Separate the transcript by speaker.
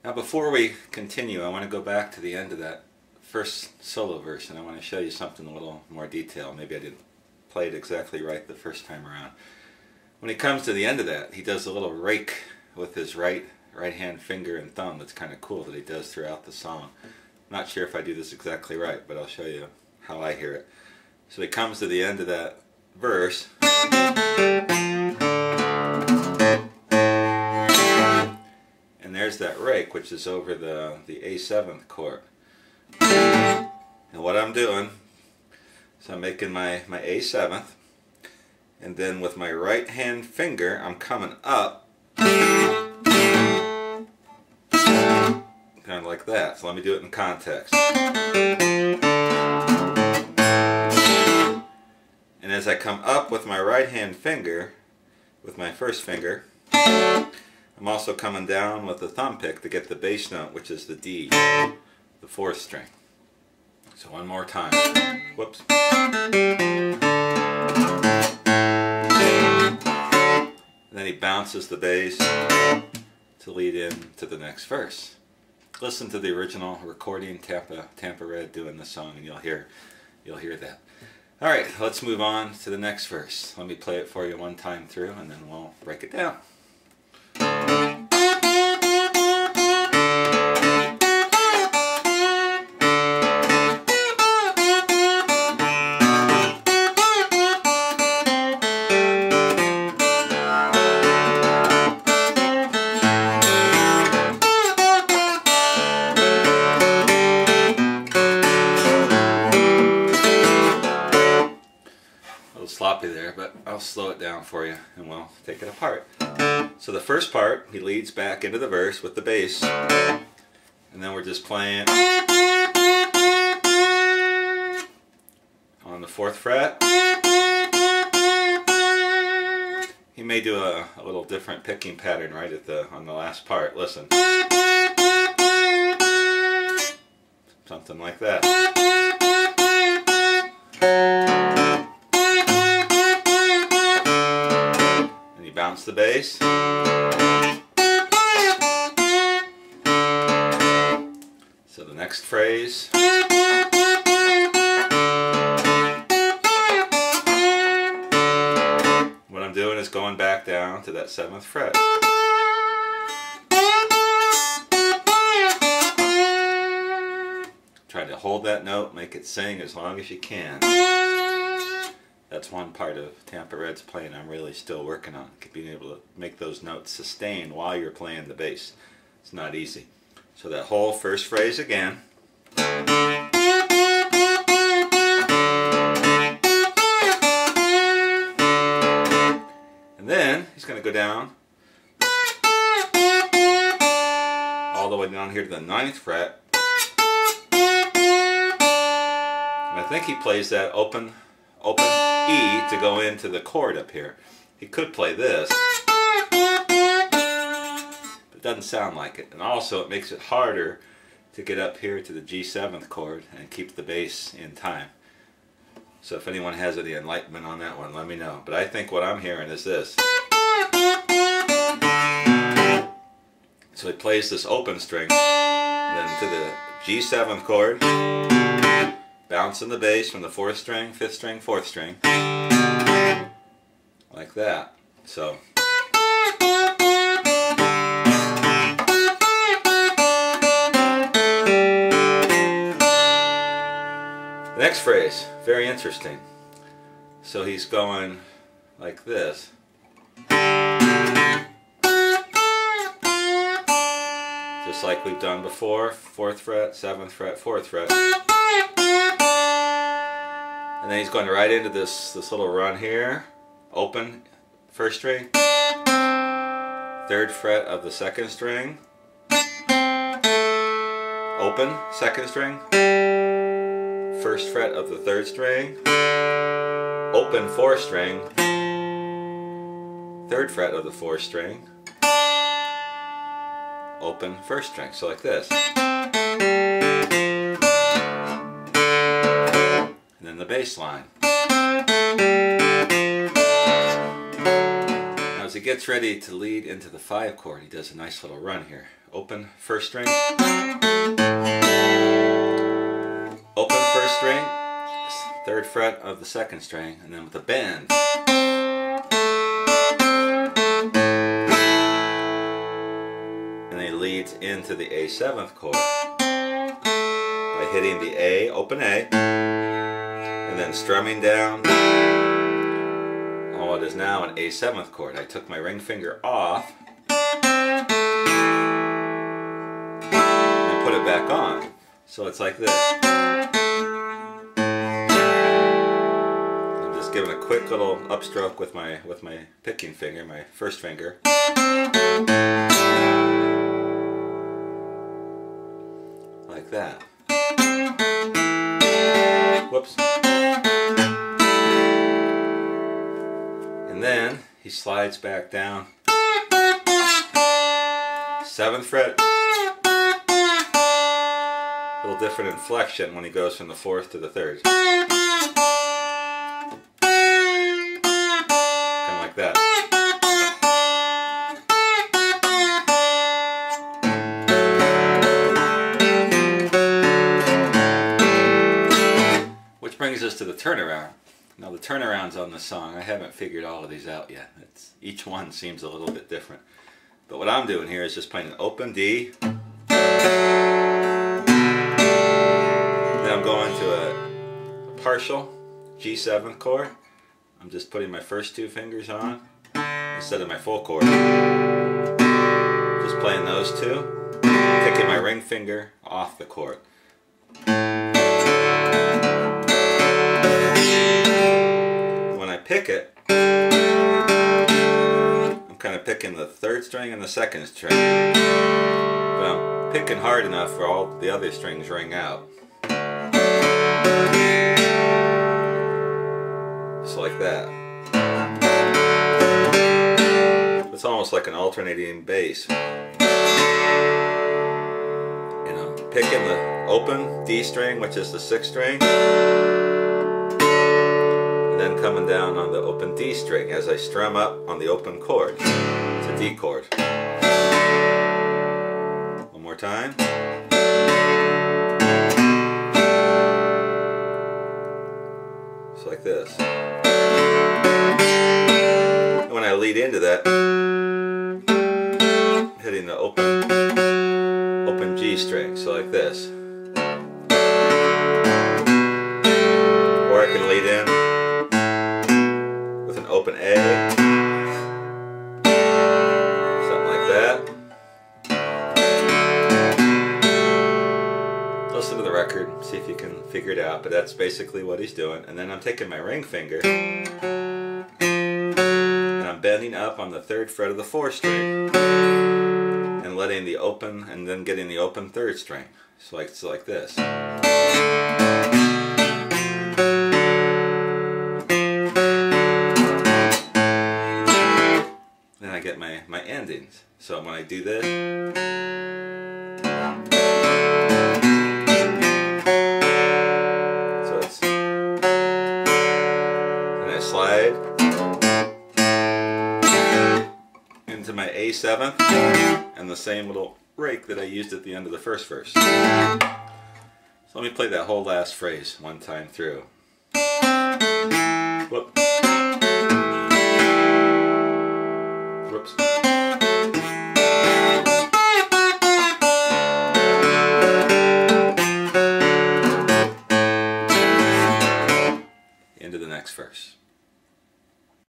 Speaker 1: Now before we continue, I want to go back to the end of that first solo verse, and I want to show you something in a little more detail. Maybe I didn't play it exactly right the first time around. When he comes to the end of that, he does a little rake with his right hand finger and thumb. That's kind of cool that he does throughout the song. I'm not sure if I do this exactly right, but I'll show you how I hear it. So he comes to the end of that verse, and there's that rake, which is over the A7th chord. And what I'm doing is I'm making my A7th, and then with my right hand finger I'm coming up, kind of like that. So let me do it in context. And as I come up with my right hand finger, with my first finger, I'm also coming down with the thumb pick to get the bass note, which is the D, the 4th string. So one more time. Whoops. And then he bounces the bass to lead in to the next verse. Listen to the original recording, Tampa Red doing the song, and you'll hear that. All right, let's move on to the next verse. Let me play it for you one time through, and then we'll break it down. Sloppy there, but I'll slow it down for you and we'll take it apart. So the first part, he leads back into the verse with the bass, and then we're just playing on the 4th fret. He may do a little different picking pattern right on the last part. Listen. Something like that. Bounce the bass. So the next phrase. What I'm doing is going back down to that 7th fret. Try to hold that note, make it sing as long as you can. That's one part of Tampa Red's playing I'm really still working on, being able to make those notes sustain while you're playing the bass. It's not easy. So that whole first phrase again. And then he's going to go down all the way down here to the 9th fret. And I think he plays that open E to go into the chord up here. He could play this, but it doesn't sound like it. And also it makes it harder to get up here to the G7th chord and keep the bass in time. So if anyone has any enlightenment on that one, let me know. But I think what I'm hearing is this. So he plays this open string, then to the G7th chord, bouncing the bass from the 4th string, 5th string, 4th string, like that. So the next phrase, very interesting. So he's going like this. Just like we've done before, 4th fret, 7th fret, 4th fret. And then he's going right into this little run here. Open 1st string, 3rd fret of the 2nd string, open 2nd string, 1st fret of the 3rd string, open 4th string, 3rd fret of the 4th string, open 1st string. So like this. And then the bass line. Now as he gets ready to lead into the 5 chord, he does a nice little run here. Open first string, open first string, 3rd fret of the 2nd string, and then with a bend. And he leads into the A7th chord by hitting the A, open A, and then strumming down on what is now an A7th chord. I took my ring finger off and put it back on. So it's like this. I'm just giving a quick little upstroke with my picking finger, my 1st finger. Like that. Whoops. And then he slides back down. 7th fret. A little different inflection when he goes from the 4th to the 3rd. Kind of like that. Which brings us to the turnaround. Now the turnarounds on this song, I haven't figured all of these out yet. Each one seems a little bit different. But what I'm doing here is just playing an open D. Then I'm going to a partial G7 chord. I'm just putting my first 2 fingers on instead of my full chord. Just playing those 2, taking my ring finger off the chord. Pick it, I'm kind of picking the 3rd string and the 2nd string, but I'm picking hard enough for all the other strings ring out. Just like that. It's almost like an alternating bass. You know, picking the open D string, which is the 6th string, then coming down on the open D string as I strum up on the open chord. It's a D chord. One more time. Just like this. And when I lead into that, hitting the open G string, so like this. Or I can lead in open A, something like that. Listen to the record, see if you can figure it out, but that's basically what he's doing. And then I'm taking my ring finger and I'm bending up on the 3rd fret of the 4th string and letting the open, and then getting the open 3rd string. So it's like this. I get my endings. So when I do this, so it's, and I slide into my A7th and the same little rake that I used at the end of the 1st verse. So let me play that whole last phrase one time through. Whoop. Whoops. Into the next verse.